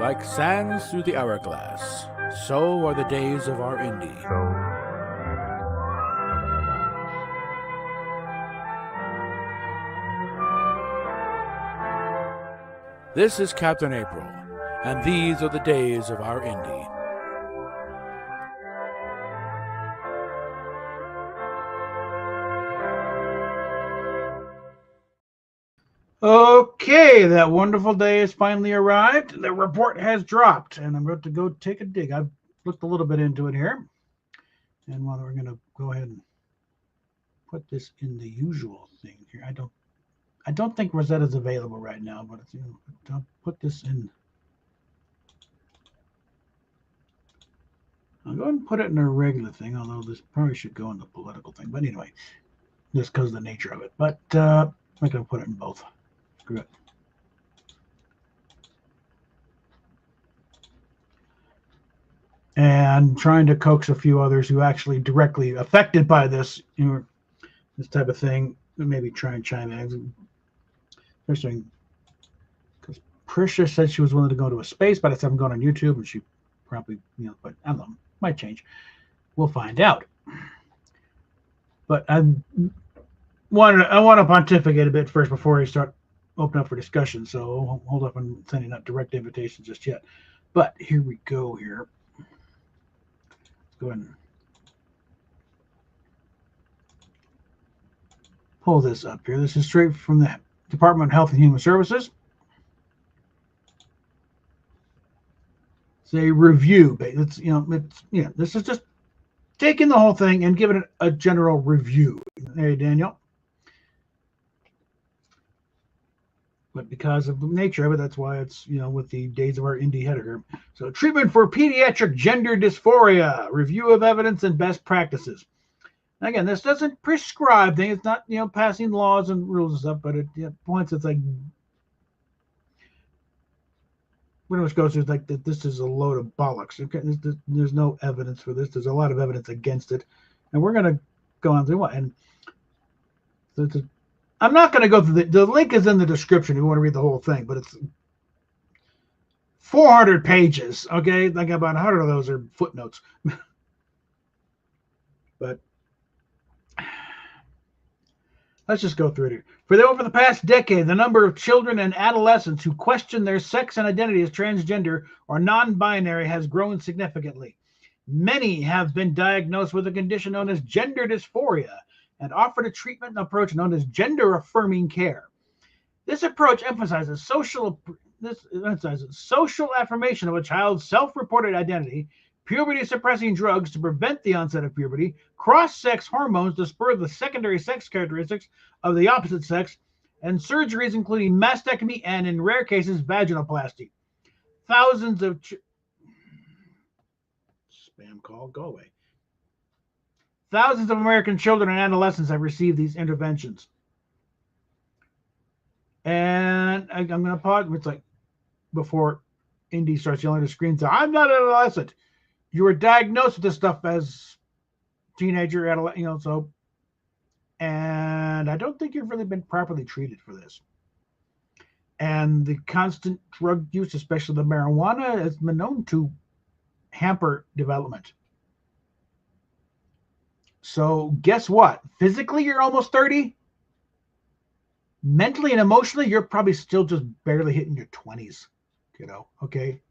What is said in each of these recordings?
Like sands through the hourglass, so are the days of our Indy. This is Captain April, and these are the days of our Indy. Okay, that wonderful day has finally arrived. The report has dropped, and I'm about to go take a dig. I've looked a little bit into it here, and we're going to go ahead and put this in the usual thing here. I don't think Rosetta's available right now, but it's, I'll put this in. I'll go ahead and put it in a regular thing, although this probably should go in the political thing. But anyway, just because of the nature of it. But I'm going to put it in both. Screw it. And trying to coax a few others who actually directly affected by this, this type of thing, maybe try and chime in. Especially because Prisha said she was willing to go to a space, but it's I'm going on YouTube, and she probably, but I don't know, might change. We'll find out. But I want to pontificate a bit first before I start opening up for discussion. So hold up on sending out direct invitations just yet. But here we go here. Go ahead and pull this up here. This is straight from the Department of Health and Human Services. It's a review. This is just taking the whole thing and giving it a general review. Hey, Daniel. But because of the nature of it, that's why it's, with the days of our Indy header here. So treatment for pediatric gender dysphoria, review of evidence and best practices. Now, again, this doesn't prescribe things. It's not, passing laws and rules and stuff, but it points, it's like, pretty much goes through like that. This is a load of bollocks. Okay, there's no evidence for this. There's a lot of evidence against it. And we're going to go on through what? And I'm not going to go through the link is in the description if you want to read the whole thing, but it's 400 pages. Okay, like about 100 of those are footnotes. But let's just go through it here. Over the past decade, the number of children and adolescents who question their sex and identity as transgender or non-binary has grown significantly. Many have been diagnosed with a condition known as gender dysphoria and offered a treatment approach known as gender-affirming care. This approach emphasizes social affirmation of a child's self-reported identity, puberty-suppressing drugs to prevent the onset of puberty, cross-sex hormones to spur the secondary sex characteristics of the opposite sex, and surgeries including mastectomy and, in rare cases, vaginoplasty. Thousands of spam call, go away. Thousands of American children and adolescents have received these interventions. And I'm going to pause. It's like before Indy starts yelling at the screen, I'm not an adolescent. You were diagnosed with this stuff as teenager, adolescent, so. And I don't think you've really been properly treated for this. And the constant drug use, especially the marijuana, has been known to hamper development. So guess what? Physically, you're almost 30. Mentally and emotionally, you're probably still just barely hitting your 20s, okay?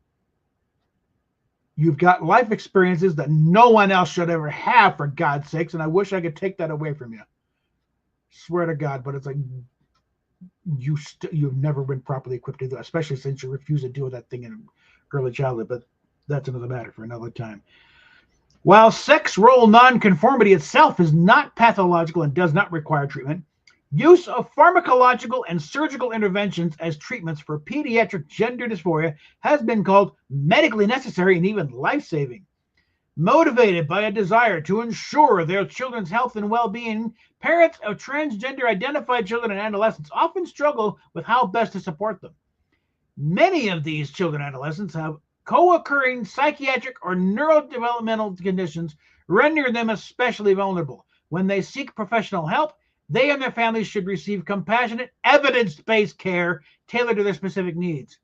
You've got life experiences that no one else should ever have, for God's sakes, and I wish I could take that away from you. Swear to God, but it's like you've never been properly equipped to do that, especially since you refuse to deal with that thing in early childhood, but that's another matter for another time. While sex role nonconformity itself is not pathological and does not require treatment, use of pharmacological and surgical interventions as treatments for pediatric gender dysphoria has been called medically necessary and even life-saving. Motivated by a desire to ensure their children's health and well-being, parents of transgender-identified children and adolescents often struggle with how best to support them. Many of these children and adolescents have co-occurring psychiatric or neurodevelopmental conditions, rendering them especially vulnerable. When they seek professional help, they and their families should receive compassionate, evidence-based care tailored to their specific needs.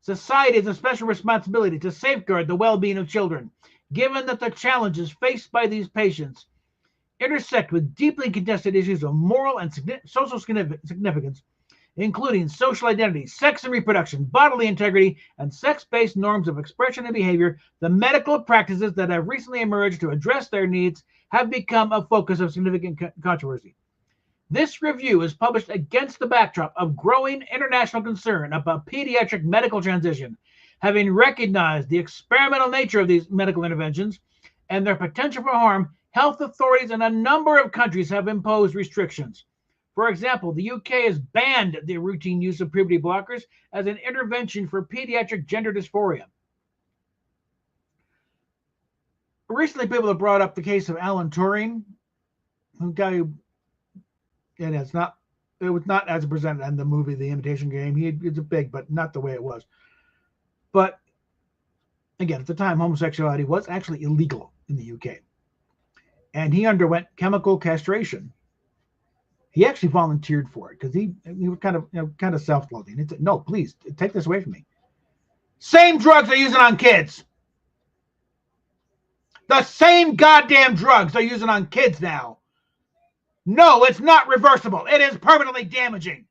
Society has a special responsibility to safeguard the well-being of children, given that the challenges faced by these patients intersect with deeply contested issues of moral and social significance, including social identity, sex and reproduction, bodily integrity, and sex-based norms of expression and behavior. The medical practices that have recently emerged to address their needs have become a focus of significant controversy. This review is published against the backdrop of growing international concern about pediatric medical transition, having recognized the experimental nature of these medical interventions and their potential for harm. Health authorities in a number of countries have imposed restrictions. For example, the UK has banned the routine use of puberty blockers as an intervention for pediatric gender dysphoria. Recently, people have brought up the case of Alan Turing, a guy who, and it was not as presented in the movie The Imitation Game. It's a big, but not the way it was. But again, at the time, homosexuality was actually illegal in the UK. And he underwent chemical castration. He actually volunteered for it because he was kind of self-loathing. He said, "No, please take this away from me." Same drugs they're using on kids. The same goddamn drugs they're using on kids now. No, it's not reversible. It is permanently damaging.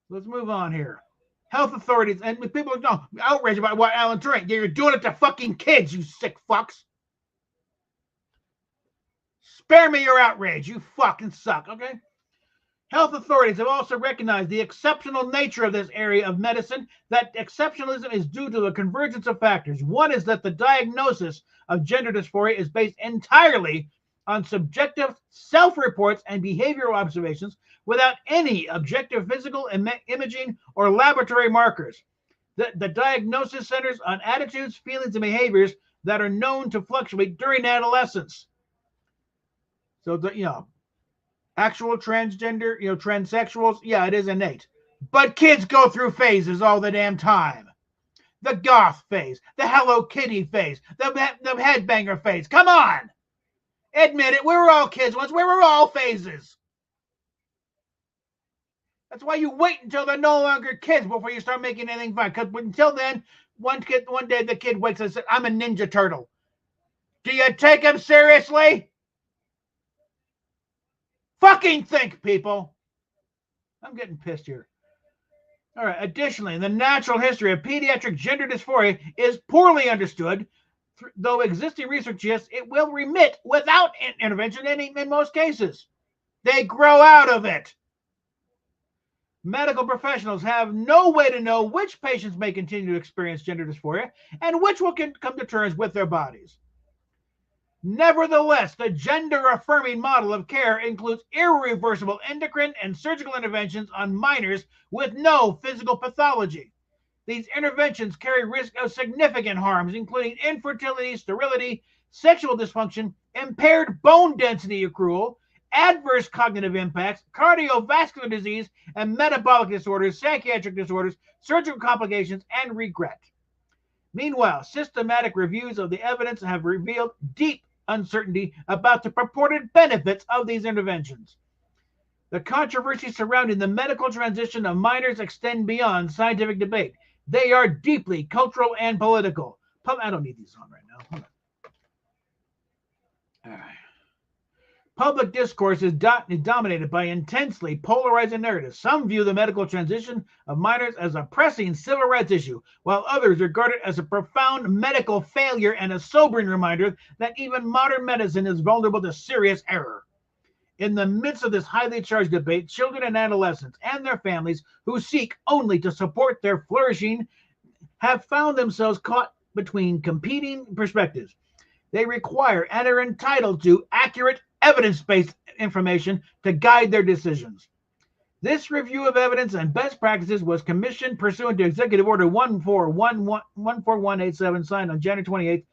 Let's move on here. Health authorities and people are outraged about what Alan Turing. You're doing it to fucking kids, you sick fucks. Spare me your outrage. You fucking suck, okay? Health authorities have also recognized the exceptional nature of this area of medicine. That exceptionalism is due to a convergence of factors. One is that the diagnosis of gender dysphoria is based entirely on subjective self-reports and behavioral observations without any objective physical imaging or laboratory markers. The diagnosis centers on attitudes, feelings, and behaviors that are known to fluctuate during adolescence. So, actual transgender, transsexuals, yeah, it is innate. But kids go through phases all the damn time. The goth phase, the Hello Kitty phase, the headbanger phase. Come on! Admit it, we were all kids once. We were all phases. That's why you wait until they're no longer kids before you start making anything fun. Because until then, one day the kid wakes up and says, "I'm a Ninja Turtle." Do you take him seriously? Fucking think, people. I'm getting pissed here. All right. Additionally, the natural history of pediatric gender dysphoria is poorly understood, though existing research suggests it will remit without intervention in most cases. They grow out of it. Medical professionals have no way to know which patients may continue to experience gender dysphoria and which will come to terms with their bodies. Nevertheless, the gender-affirming model of care includes irreversible endocrine and surgical interventions on minors with no physical pathology. These interventions carry risk of significant harms, including infertility, sterility, sexual dysfunction, impaired bone density accrual, adverse cognitive impacts, cardiovascular disease and metabolic disorders, psychiatric disorders, surgical complications, and regret. Meanwhile, systematic reviews of the evidence have revealed deep uncertainty about the purported benefits of these interventions. The controversies surrounding the medical transition of minors extend beyond scientific debate. They are deeply cultural and political. I don't need these on right now. Hold on. All right. Public discourse is dominated by intensely polarizing narratives. Some view the medical transition of minors as a pressing civil rights issue, while others regard it as a profound medical failure and a sobering reminder that even modern medicine is vulnerable to serious error. In the midst of this highly charged debate, children and adolescents and their families who seek only to support their flourishing have found themselves caught between competing perspectives. They require and are entitled to accurate evidence-based information to guide their decisions. This review of evidence and best practices was commissioned pursuant to Executive Order 14187, signed on January 28,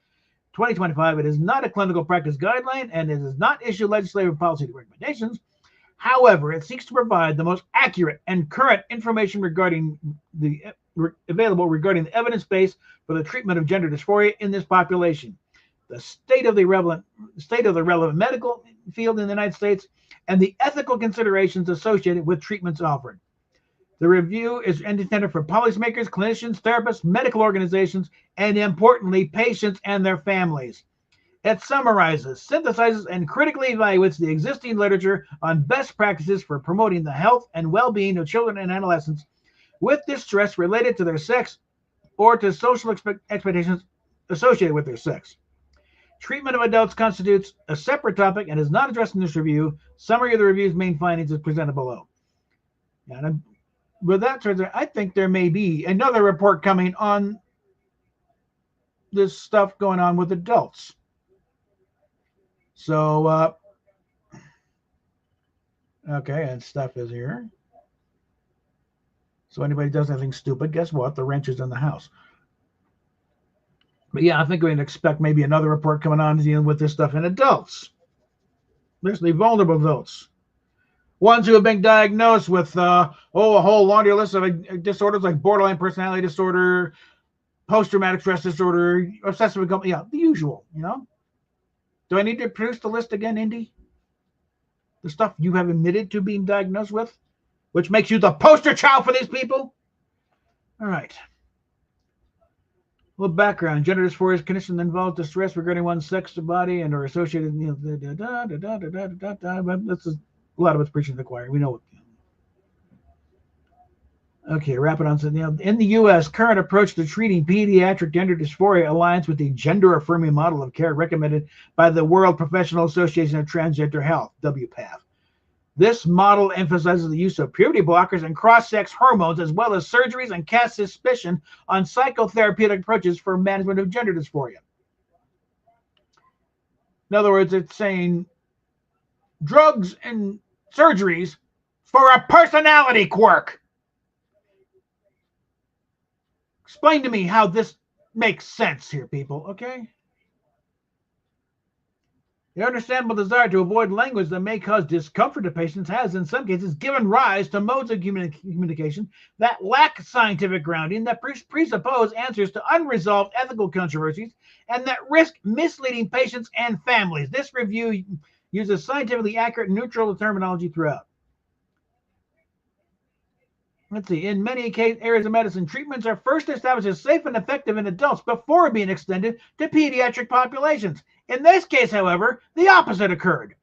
2025. It is not a clinical practice guideline, and it does not issue legislative policy recommendations. However, it seeks to provide the most accurate and current information available regarding the evidence base for the treatment of gender dysphoria in this population, the state of the relevant medical field in the United States, and the ethical considerations associated with treatments offered. The review is intended for policymakers, clinicians, therapists, medical organizations, and importantly, patients and their families. It summarizes, synthesizes, and critically evaluates the existing literature on best practices for promoting the health and well-being of children and adolescents with distress related to their sex or to social expectations associated with their sex. Treatment of adults constitutes a separate topic and is not addressed in this review. Summary of the review's main findings is presented below. And with that, I think there may be another report coming on this stuff going on with adults. So, okay, and stuff is here. So anybody does anything stupid, guess what? The wrench is in the house. But yeah, I think we can expect maybe another report coming on dealing with this stuff in adults, especially vulnerable adults. Ones who have been diagnosed with, a whole laundry list of disorders like borderline personality disorder, post-traumatic stress disorder, obsessive compulsive, yeah, the usual, you know. Do I need to produce the list again, Indy? The stuff you have admitted to being diagnosed with, which makes you the poster child for these people? All right. A little background. Gender dysphoria is a condition that involves distress regarding one's sex, body, and or associated, That's a lot of it's preaching to the choir. We know what. Okay, wrap it on. In the U.S., current approach to treating pediatric gender dysphoria aligns with the gender-affirming model of care recommended by the World Professional Association of Transgender Health, WPATH. This model emphasizes the use of puberty blockers and cross-sex hormones, as well as surgeries, and casts suspicion on psychotherapeutic approaches for management of gender dysphoria. In other words, it's saying drugs and surgeries for a personality quirk. Explain to me how this makes sense here, people, okay? The understandable desire to avoid language that may cause discomfort to patients has, in some cases, given rise to modes of communication that lack scientific grounding, that presuppose answers to unresolved ethical controversies, and that risk misleading patients and families. This review uses scientifically accurate and neutral terminology throughout. Let's see. In many areas of medicine, treatments are first established as safe and effective in adults before being extended to pediatric populations. In this case, however, the opposite occurred.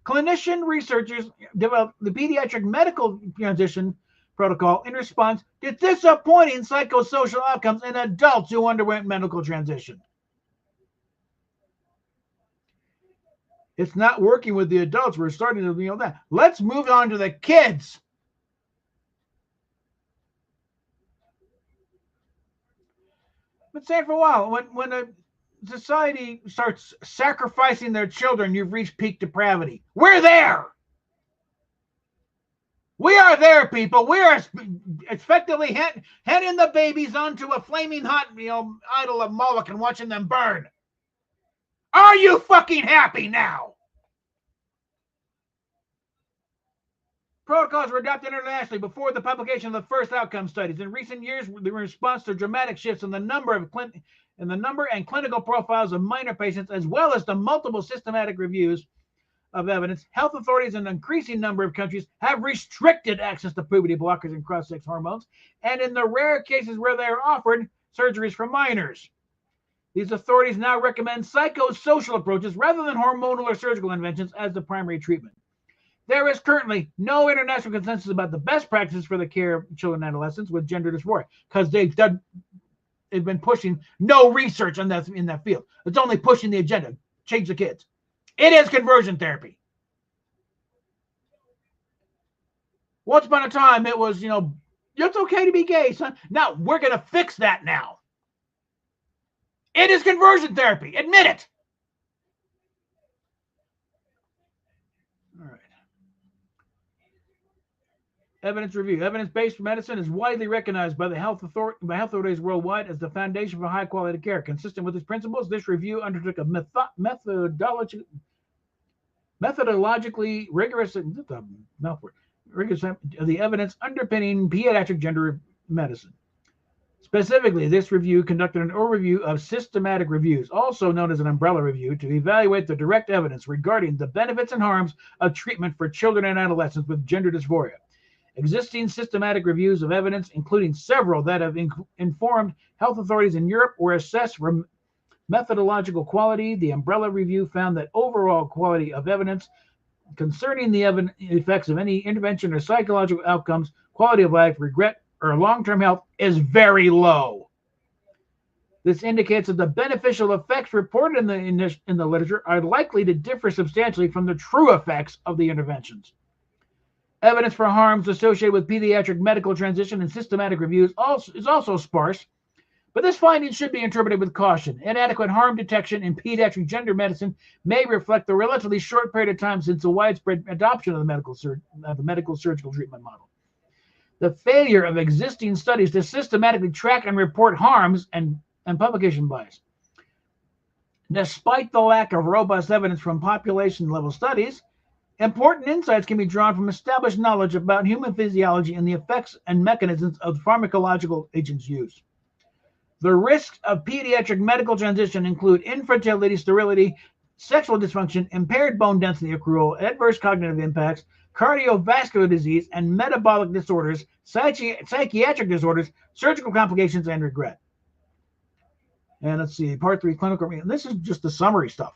Clinician researchers developed the pediatric medical transition protocol in response to disappointing psychosocial outcomes in adults who underwent medical transition. It's not working with the adults. We're starting to, that. Let's move on to the kids. Been saying for a while, when a society starts sacrificing their children, you've reached peak depravity. We're there. We are there, people. We are effectively heading the babies onto a flaming hot, idol of Moloch and watching them burn. Are you fucking happy now? Protocols were adopted internationally before the publication of the first outcome studies. In recent years, in response to dramatic shifts in the number and clinical profiles of minor patients, as well as the multiple systematic reviews of evidence, health authorities in an increasing number of countries have restricted access to puberty blockers and cross-sex hormones, and in the rare cases where they are offered, surgeries for minors. These authorities now recommend psychosocial approaches rather than hormonal or surgical interventions as the primary treatment. There is currently no international consensus about the best practices for the care of children and adolescents with gender dysphoria, because they've been pushing no research on that in that field. It's only pushing the agenda. Change the kids. It is conversion therapy. Once upon a time, it was, it's okay to be gay, son. Now, we're going to fix that now. It is conversion therapy. Admit it. All right. Evidence review. Evidence-based medicine is widely recognized by the health authorities worldwide as the foundation for high-quality care. Consistent with its principles, this review undertook a methodologically rigorous of the evidence underpinning pediatric gender medicine. Specifically, this review conducted an overview of systematic reviews, also known as an umbrella review, to evaluate the direct evidence regarding the benefits and harms of treatment for children and adolescents with gender dysphoria. Existing systematic reviews of evidence, including several that have informed health authorities in Europe or assessed methodological quality. The umbrella review found that overall quality of evidence concerning the effects of any intervention or psychological outcomes, quality of life, regret, or long-term health is very low. This indicates that the beneficial effects reported in the literature are likely to differ substantially from the true effects of the interventions. Evidence for harms associated with pediatric medical transition and systematic reviews is also sparse, but this finding should be interpreted with caution. Inadequate harm detection in pediatric gender medicine may reflect the relatively short period of time since the widespread adoption of the medical surgical treatment model. The failure of existing studies to systematically track and report harms and publication bias. Despite the lack of robust evidence from population-level studies, important insights can be drawn from established knowledge about human physiology and the effects and mechanisms of pharmacological agents used. The risks of pediatric medical transition include infertility, sterility, sexual dysfunction, impaired bone density accrual, adverse cognitive impacts, cardiovascular disease, and metabolic disorders, psychiatric disorders, surgical complications, and regret. And let's see, part 3, clinical. This is just the summary stuff.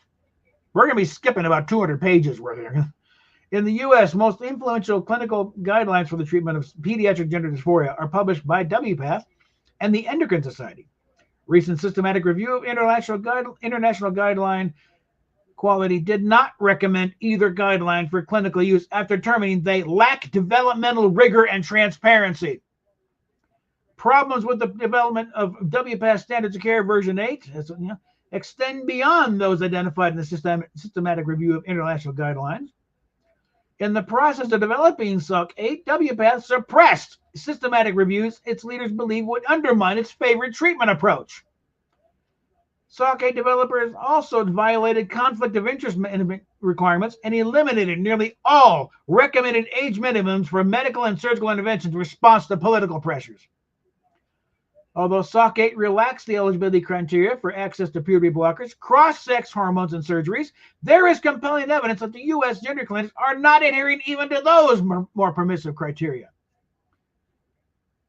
We're going to be skipping about 200 pages worth here. In the U.S., most influential clinical guidelines for the treatment of pediatric gender dysphoria are published by WPATH and the Endocrine Society. Recent systematic review of international guideline quality did not recommend either guideline for clinical use after determining they lack developmental rigor and transparency. Problems with the development of WPATH Standards of Care version 8 extend beyond those identified in the systematic review of international guidelines. In the process of developing SOC 8, WPATH suppressed systematic reviews its leaders believe would undermine its favorite treatment approach. SOC 8 developers also violated conflict of interest requirements and eliminated nearly all recommended age minimums for medical and surgical interventions in response to political pressures. Although SOC 8 relaxed the eligibility criteria for access to puberty blockers, cross-sex hormones, and surgeries, there is compelling evidence that the U.S. gender clinics are not adhering even to those more permissive criteria.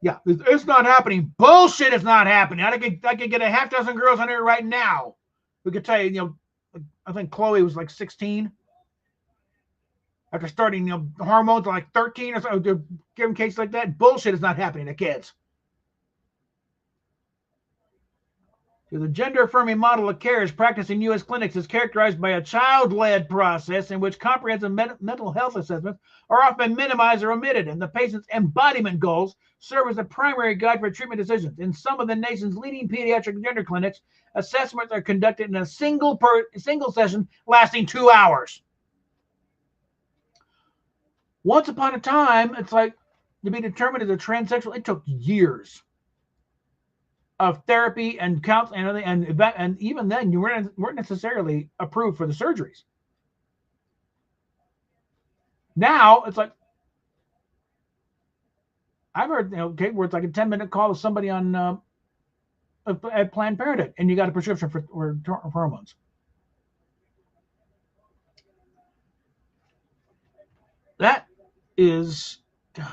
Yeah, it's not happening. Bullshit, it's not happening. I could get a half dozen girls on here right now who could tell you, I think Chloe was like 16. After starting, hormones at like 13 or so, to give them cases like that. Bullshit is not happening to kids. The gender-affirming model of care is practiced in U.S. clinics is characterized by a child-led process in which comprehensive mental health assessments are often minimized or omitted, and the patient's embodiment goals serve as a primary guide for treatment decisions. In some of the nation's leading pediatric gender clinics, assessments are conducted in a single session lasting 2 hours. Once upon a time, it's like to be determined as a transsexual, it took years of therapy and counseling and even then you weren't necessarily approved for the surgeries. Now it's like I've heard, where it's like a 10-minute call with somebody on at Planned Parenthood, and you got a prescription for hormones. That is done.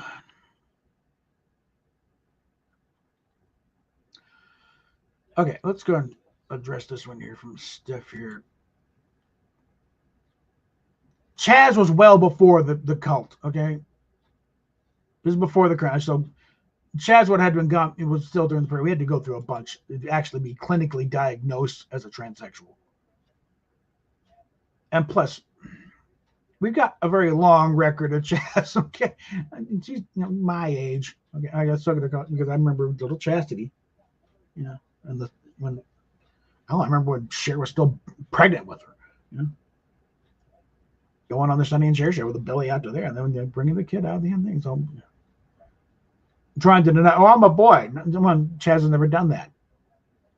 Okay, let's go and address this one here from Steph here. Chaz was well before the cult, okay? This is before the crash. So Chaz would have been gone. It was still during the period. We had to go through a bunch to actually be clinically diagnosed as a transsexual. And plus, we've got a very long record of Chaz, okay? She's my age. Okay, I got stuck because I remember little Chastity, and I remember when Cher was still pregnant with her, going on the Sonny and Cher show with the belly out to there, and then they're bringing the kid out of the end thing. So trying to deny, I'm a boy. Chaz has never done that.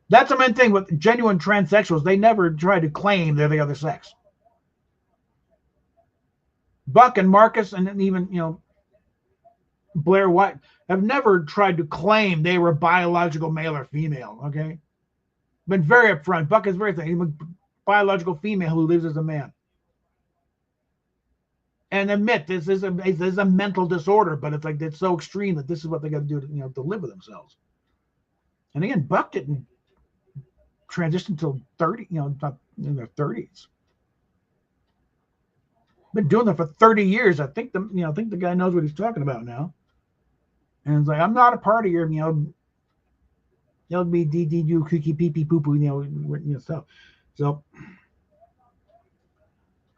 That's the main thing with genuine transsexuals. They never try to claim they're the other sex. Buck and Marcus and even, Blair White have never tried to claim they were biological male or female, okay? Been very upfront. Buck is very thin. He's a biological female who lives as a man. and admit this is a mental disorder, but it's like it's so extreme that this is what they got to do to live with themselves. And again, Buck didn't transition until 30, not in their 30s. Been doing that for 30 years. I think the guy knows what he's talking about now. And it's like, I'm not a part of your, LBDDU, kooky, pee pee, poo poo, stuff. So,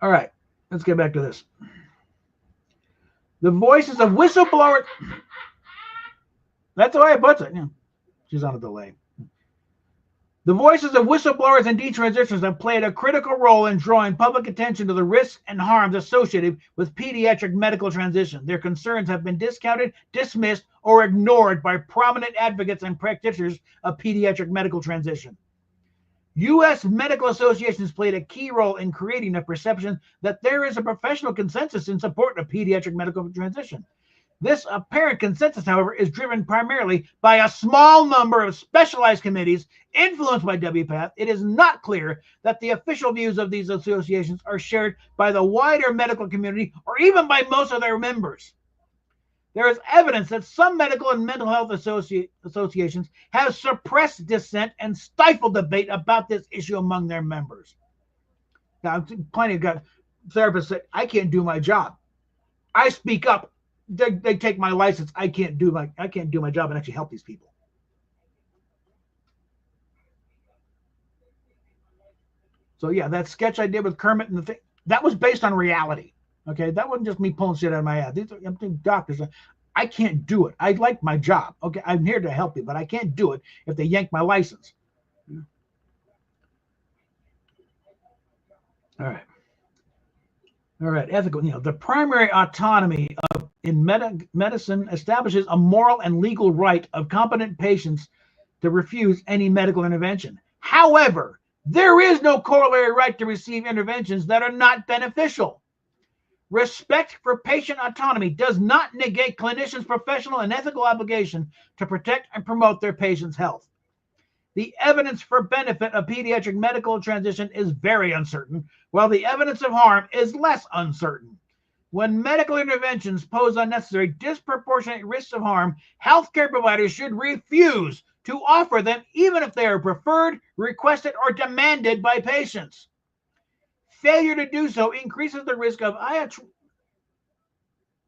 all right, let's get back to this. The voices of whistleblowers. That's the way it puts it. She's on a delay. The voices of whistleblowers and detransitioners have played a critical role in drawing public attention to the risks and harms associated with pediatric medical transition. Their concerns have been discounted, dismissed, or ignored by prominent advocates and practitioners of pediatric medical transition. U.S. medical associations played a key role in creating a perception that there is a professional consensus in support of pediatric medical transition. This apparent consensus, however, is driven primarily by a small number of specialized committees influenced by WPATH. It is not clear that the official views of these associations are shared by the wider medical community or even by most of their members. There is evidence that some medical and mental health associations have suppressed dissent and stifled debate about this issue among their members. Now, plenty of therapists say, I can't do my job. I speak up. They take my license. I can't do my job and actually help these people. So yeah, that sketch I did with Kermit and the thing, that was based on reality. Okay, that wasn't just me pulling shit out of my ass. These are doctors. I can't do it. I like my job. Okay, I'm here to help you, but I can't do it if they yank my license. All right. Ethical. The primary autonomy in medicine establishes a moral and legal right of competent patients to refuse any medical intervention. However, there is no corollary right to receive interventions that are not beneficial. Respect for patient autonomy does not negate clinicians' professional and ethical obligation to protect and promote their patients' health. The evidence for benefit of pediatric medical transition is very uncertain, while the evidence of harm is less uncertain. When medical interventions pose unnecessary, disproportionate risks of harm, healthcare providers should refuse to offer them, even if they are preferred, requested, or demanded by patients. Failure to do so increases the risk of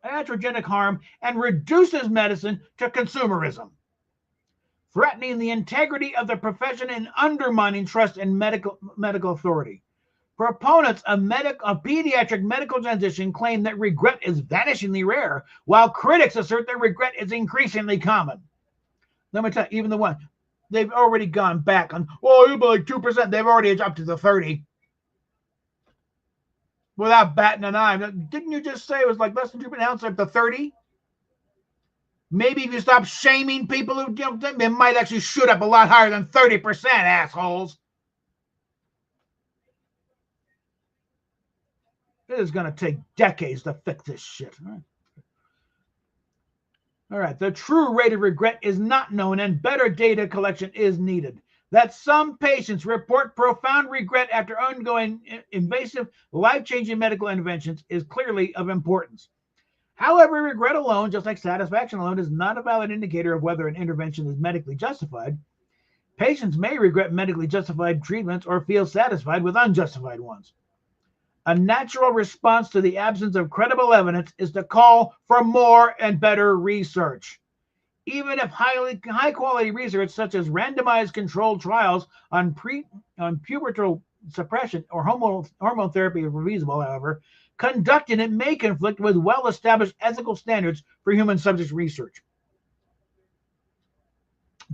iatrogenic harm and reduces medicine to consumerism, threatening the integrity of the profession and undermining trust in medical authority. Proponents of pediatric medical transition claim that regret is vanishingly rare, while critics assert that regret is increasingly common. Let me tell you, even the one, they've already gone back on, it'll be like 2%. They've already up to the 30. Without batting an eye. Didn't you just say it was like less than 2%? Now it's like the 30? Maybe if you stop shaming people who they might actually shoot up a lot higher than 30%, assholes. It is going to take decades to fix this shit. All right. The true rate of regret is not known, and better data collection is needed. That some patients report profound regret after undergoing invasive, life-changing medical interventions is clearly of importance. However, regret alone, just like satisfaction alone, is not a valid indicator of whether an intervention is medically justified. Patients may regret medically justified treatments or feel satisfied with unjustified ones. A natural response to the absence of credible evidence is to call for more and better research. Even if high-quality research, such as randomized controlled trials on pubertal suppression or hormone therapy is feasible, however, conducting it may conflict with well-established ethical standards for human subject research.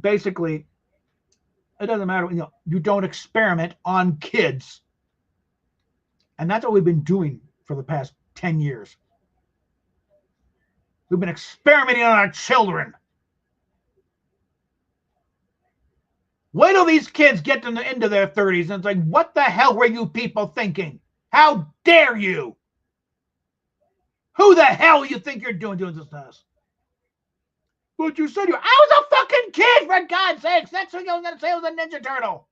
Basically, it doesn't matter. You don't experiment on kids. And that's what we've been doing for the past 10 years. We've been experimenting on our children. Wait till these kids get into their 30s and it's like, what the hell were you people thinking? How dare you? Who the hell you think you're doing this to us? But you said I was a fucking kid, for God's sakes. That's what you were going to say. I was a Ninja Turtle.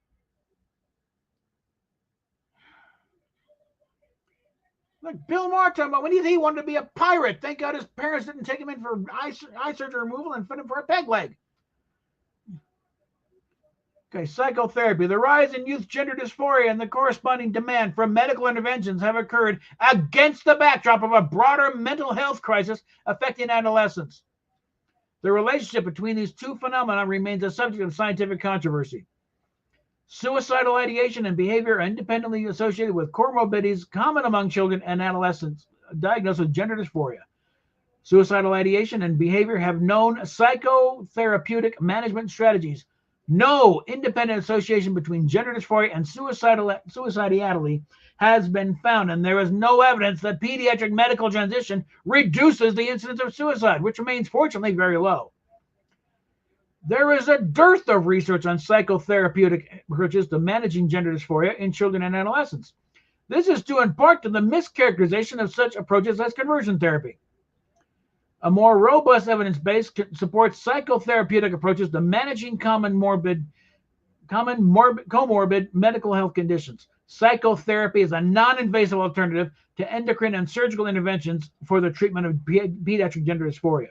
Like Bill Maher talking about when he wanted to be a pirate. Thank God his parents didn't take him in for eye surgery removal and fit him for a peg leg. Okay, psychotherapy. The rise in youth gender dysphoria and the corresponding demand for medical interventions have occurred against the backdrop of a broader mental health crisis affecting adolescents. The relationship between these two phenomena remains a subject of scientific controversy. Suicidal ideation and behavior are independently associated with comorbidities common among children and adolescents diagnosed with gender dysphoria. Suicidal ideation and behavior have known psychotherapeutic management strategies. No independent association between gender dysphoria and suicidality has been found, and there is no evidence that pediatric medical transition reduces the incidence of suicide, which remains fortunately very low. There is a dearth of research on psychotherapeutic approaches to managing gender dysphoria in children and adolescents. This is due in part to the mischaracterization of such approaches as conversion therapy. A more robust evidence base supports psychotherapeutic approaches to managing comorbid medical health conditions. Psychotherapy is a non-invasive alternative to endocrine and surgical interventions for the treatment of pediatric gender dysphoria.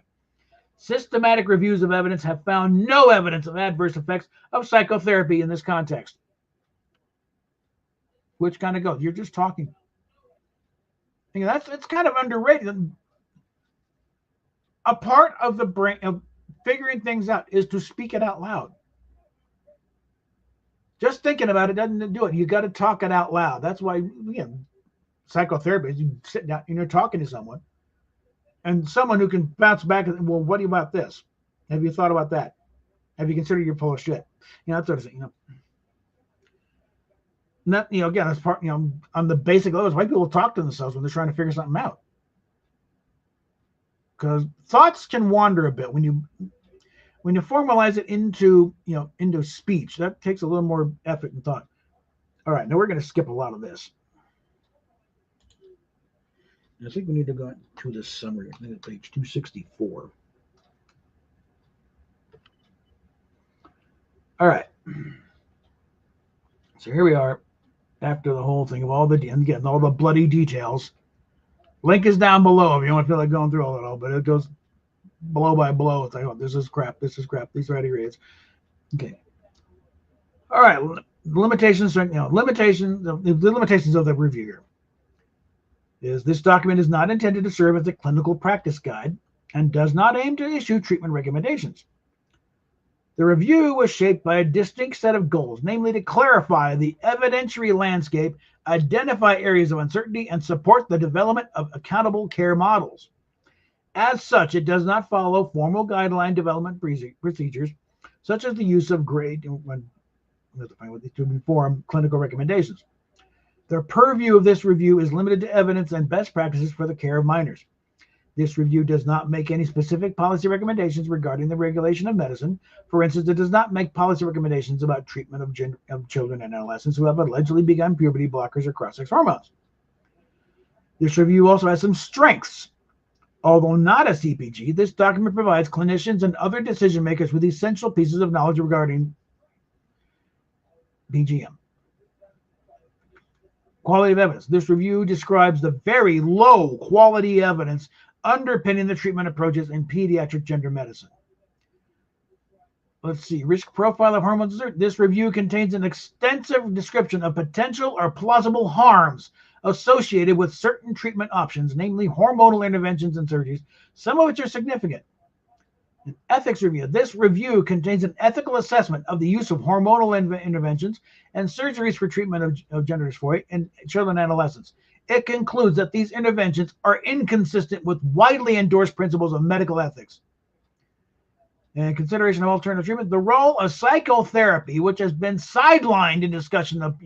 Systematic reviews of evidence have found no evidence of adverse effects of psychotherapy in this context. Which kind of goes, you're just talking. It's kind of underrated. A part of the brain of figuring things out is to speak it out loud. Just thinking about it doesn't do it. You got to talk it out loud. That's why psychotherapy is you sit down and you're talking to someone, and someone who can bounce back and, well, what about this? Have you thought about that? Have you considered you're full of shit? That sort of thing. Not again, that's part. On the basic levels, why people talk to themselves when they're trying to figure something out. Because thoughts can wander a bit when you formalize it into speech. That takes a little more effort and thought. All right, now we're going to skip a lot of this. I think we need to go to the summary. I think it's page 264. All right. So here we are after the whole thing of all the bloody details. Link is down below if you want to feel like going through all it all, but it goes blow by blow. It's like, oh, this is crap. These are grades. Okay. All right. Limitations. The limitations of the review here is this document is not intended to serve as a clinical practice guide and does not aim to issue treatment recommendations. The review was shaped by a distinct set of goals, namely to clarify the evidentiary landscape, identify areas of uncertainty, and support the development of accountable care models. As such, it does not follow formal guideline development procedures, such as the use of to inform clinical recommendations. The purview of this review is limited to evidence and best practices for the care of minors. This review does not make any specific policy recommendations regarding the regulation of medicine. For instance, it does not make policy recommendations about treatment of children and adolescents who have allegedly begun puberty blockers or cross-sex hormones. This review also has some strengths. Although not a CPG, this document provides clinicians and other decision makers with essential pieces of knowledge regarding BGM. Quality of evidence. This review describes the very low quality evidence underpinning the treatment approaches in pediatric gender medicine. Let's see. Risk profile of hormones. This review contains an extensive description of potential or plausible harms associated with certain treatment options, namely hormonal interventions and surgeries, some of which are significant. An ethics review. This review contains an ethical assessment of the use of hormonal interventions and surgeries for treatment of gender dysphoria in children and adolescents. It concludes that these interventions are inconsistent with widely endorsed principles of medical ethics. And consideration of alternative treatment. The role of psychotherapy, which has been sidelined in discussion of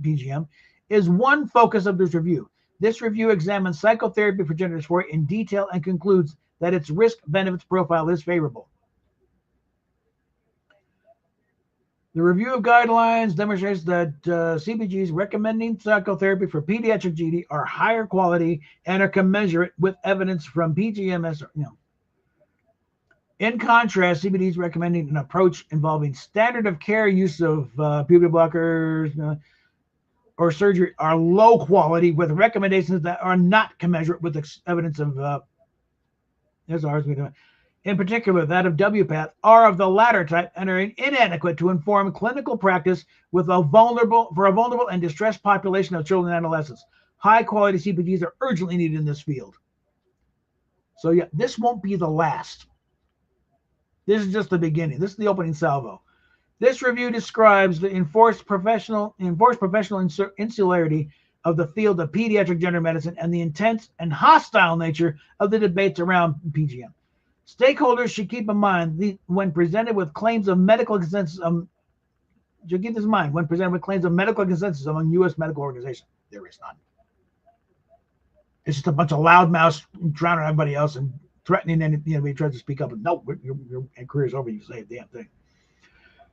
PGM, is one focus of this review. This review examines psychotherapy for gender dysphoria in detail and concludes that its risk-benefits profile is favorable. The review of guidelines demonstrates that CPGs recommending psychotherapy for pediatric GD are higher quality and are commensurate with evidence from PGMS. In contrast, CPGs recommending an approach involving standard of care use of puberty blockers or surgery are low quality, with recommendations that are not commensurate with evidence of there's ours. In particular, that of WPATH, are of the latter type and are inadequate to inform clinical practice for a vulnerable and distressed population of children and adolescents. High quality CPGs are urgently needed in this field. So yeah, this won't be the last. This is just the beginning. This is the opening salvo. This review describes the enforced professional insularity of the field of pediatric gender medicine and the intense and hostile nature of the debates around PGM. Stakeholders should keep in mind when presented with claims of medical consensus. Should keep this in mind when presented with claims of medical consensus among U.S. medical organizations. There is none. It's just a bunch of loudmouths drowning everybody else and threatening anybody who tries to speak up. And no, your career's over. You say a damn thing.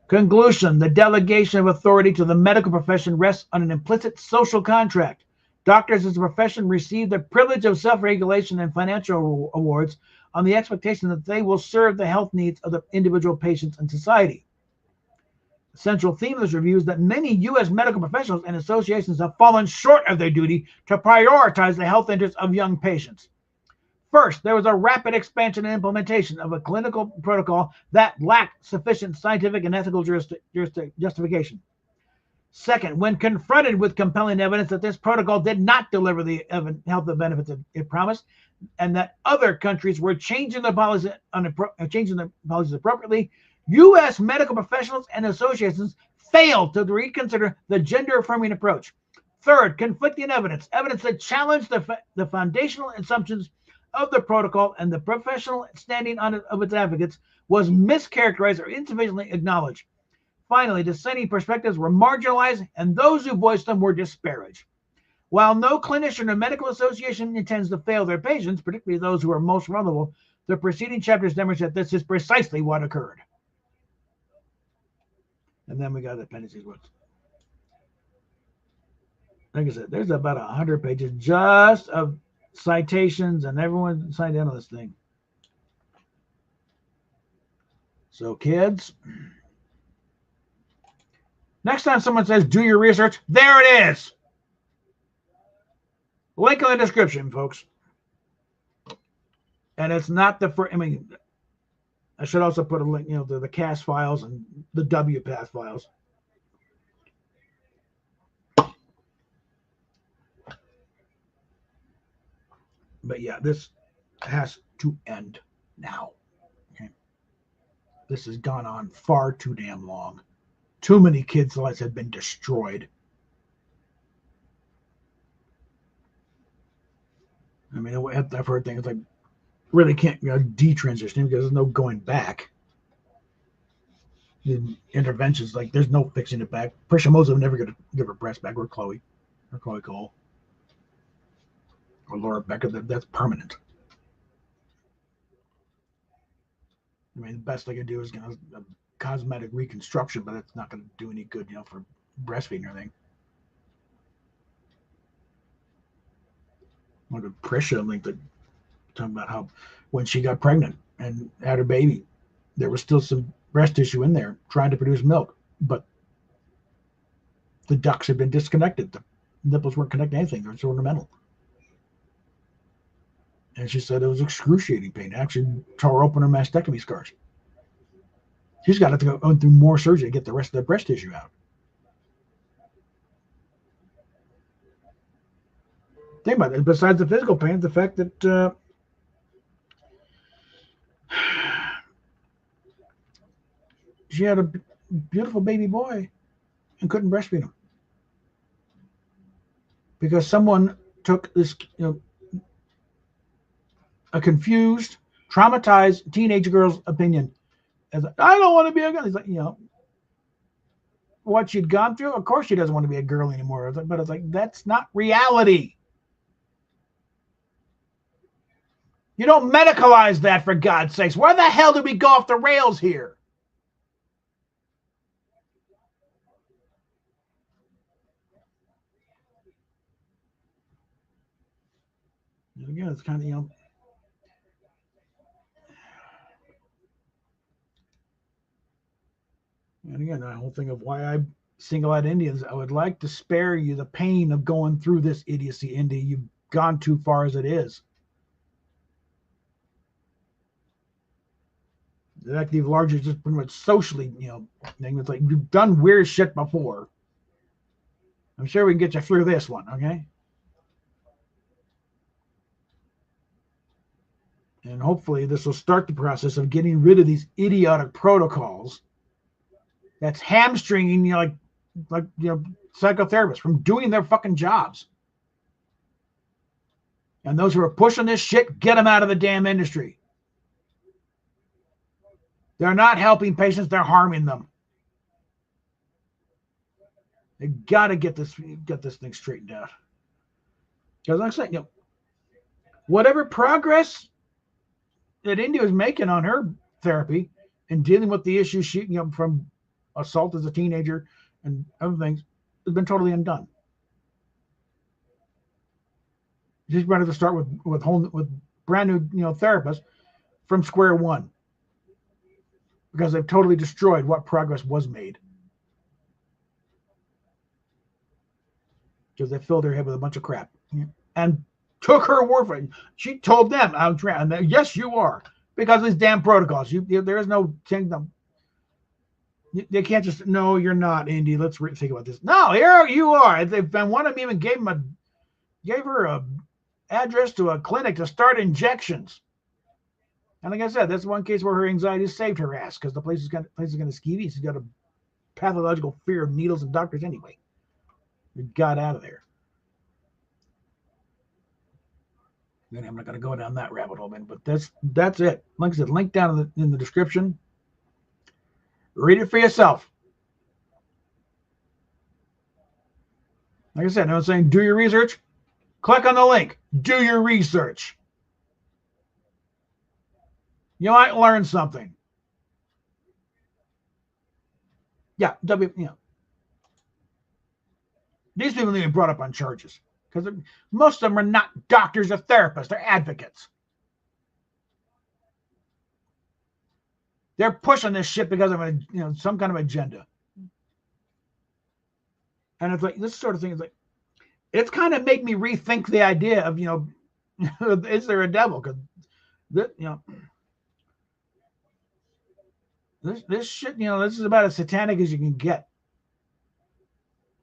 Conclusion: the delegation of authority to the medical profession rests on an implicit social contract. Doctors as a profession receive the privilege of self-regulation and financial awards on the expectation that they will serve the health needs of the individual patients and society. The central theme of this review is that many U.S. medical professionals and associations have fallen short of their duty to prioritize the health interests of young patients. First, there was a rapid expansion and implementation of a clinical protocol that lacked sufficient scientific and ethical justification. Second, when confronted with compelling evidence that this protocol did not deliver the health benefits it promised, and that other countries were changing their policies appropriately, U.S. medical professionals and associations failed to reconsider the gender-affirming approach. Third, conflicting evidence that challenged the foundational assumptions of the protocol and the professional standing of its advocates was mischaracterized or insufficiently acknowledged. Finally, dissenting perspectives were marginalized, and those who voiced them were disparaged. While no clinician or medical association intends to fail their patients, particularly those who are most vulnerable, the preceding chapters demonstrate this is precisely what occurred. And then we got the appendices. Like I said, there's about 100 pages just of citations, and everyone signed in on this thing. So, kids, next time someone says do your research, there it is. Link in the description, folks. And it's not the first. I mean, I should also put a link, to the CAS files and the WPATH files. But yeah, this has to end now. Okay? This has gone on far too damn long. Too many kids' lives have been destroyed. I mean, I've heard things like really can't detransition because there's no going back. The interventions, like there's no fixing it back. Prisha Moses would never going to give her breast back, or Chloe Cole, or Laura Becker. That's permanent. I mean, the best they can do is a cosmetic reconstruction, but it's not going to do any good, for breastfeeding or anything. Look at Prisha, like talking about how when she got pregnant and had her baby, there was still some breast tissue in there trying to produce milk, but the ducts had been disconnected. The nipples weren't connecting to anything. They were ornamental. And she said it was excruciating pain. It actually tore open her mastectomy scars. She's got to go through more surgery to get the rest of the breast tissue out. Think about it. Besides the physical pain, the fact that she had a beautiful baby boy and couldn't breastfeed him because someone took this, a confused, traumatized teenage girl's opinion as I don't want to be a girl. He's like, what she'd gone through. Of course, she doesn't want to be a girl anymore. But it's like that's not reality. You don't medicalize that, for God's sakes. Where the hell did we go off the rails here? And again, it's kind of, and again, the whole thing of why I single-eyed Indians, I would like to spare you the pain of going through this idiocy, Indy. You've gone too far as it is. The fact you've largely just pretty much socially, it's like you've done weird shit before. I'm sure we can get you through this one, okay? And hopefully this will start the process of getting rid of these idiotic protocols that's hamstringing psychotherapists from doing their fucking jobs. And those who are pushing this shit, get them out of the damn industry. They're not helping patients, they're harming them. They got to get this thing straightened out. Because like I said, whatever progress that Indy was making on her therapy and dealing with the issues she, from assault as a teenager and other things, has been totally undone. She's ready to start with brand new, therapists from square one, because they've totally destroyed what progress was made. Because they filled her head with a bunch of crap and took her word for it. She told them, yes, you are, because of these damn protocols. There is no kingdom. They can't just, no, you're not, Indy. Let's think about this. No, here you are. One of them even gave her a address to a clinic to start injections. And like I said, that's one case where her anxiety saved her ass, because the place is going to skeevy. She's got a pathological fear of needles and doctors anyway. We got out of there. Then I'm not going to go down that rabbit hole, man. But that's it. Like I said, link down in the description. Read it for yourself. Like I said, I'm saying do your research. Click on the link. Do your research. You might learn something. Yeah, these people need to be brought up on charges, because most of them are not doctors or therapists. They're advocates. They're pushing this shit because of some kind of agenda. And it's like this sort of thing is like, it's kind of made me rethink the idea of, is there a devil? Because this shit, this is about as satanic as you can get.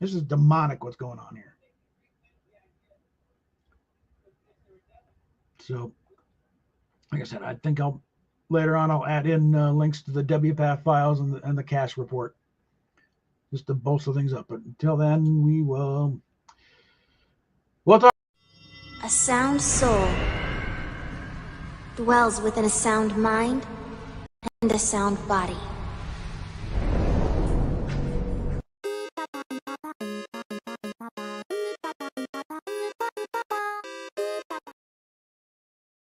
This is demonic what's going on here. So, like I said, I think later on I'll add in links to the WPATH files and the cash report, just to bolster things up. But until then, we'll talk. A sound soul dwells within a sound mind and a sound body.